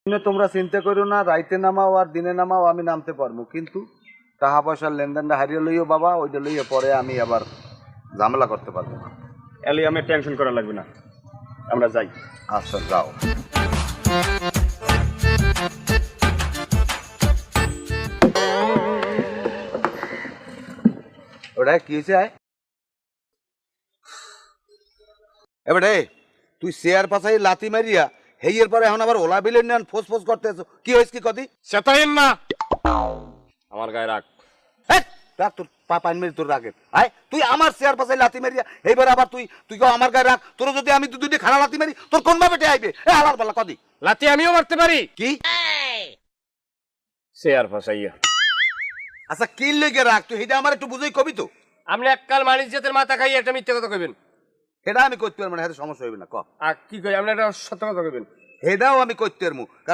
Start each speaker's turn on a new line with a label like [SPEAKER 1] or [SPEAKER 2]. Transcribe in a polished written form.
[SPEAKER 1] তোমরা চিন্তা করো না, রাইতে নামাও আর দিনে নামাও আমি নামতে পারবো, কিন্তু টাকা পয়সার লেনদেনটা হারিয়ে লইও বাবা, ওইটা লইয়ে পরে আমি আবার ঝামেলা করতে পারবো না।
[SPEAKER 2] এলি আমি টেনশন করা লাগবে না, আমরা যাই।
[SPEAKER 1] আচ্ছা যাও। ওটা কি হয়েছে? এবারে তুই শেয়ার পাশাই লাথি মারিয়া হেইয়ের পরে এখন আবার ওলা বিলেন নেন ফোস ফোস করতে আছো, কি হয়েছে কি কদি?
[SPEAKER 2] সেটাইন না, আমার গায়ে রাখ।
[SPEAKER 1] রাখ তোর পাইন মেরি তোর রাগের। আয় তুই আমার শেয়ার পাশাই লাথি মারিয়া এইবার আবার তুই তুই কেউ আমার গায়ে রাখ। তোর যদি আমি দুটি খানা লাথি মারি তোর কোন ভাবে আইবে? এ হালার পালা কদি
[SPEAKER 2] লাতি আমিও মারতে পারি।
[SPEAKER 1] কি
[SPEAKER 2] শেয়ার ফাসাইয়া?
[SPEAKER 1] আচ্ছা কি লেগে রাখ তুই, এটা আমার একটু বুঝেই কবি তো।
[SPEAKER 2] আপনি এককাল মানিস জাতের মাথা খাইয়ে একটা মিথ্যে কথা কইবেন,
[SPEAKER 1] এটা আমি করতে পারবো না, সমস্যা হইবে না ক।
[SPEAKER 2] আর কি কই আপনি একটা সত্য কথা কইবেন।
[SPEAKER 1] এটাও আমি করতে পারবো।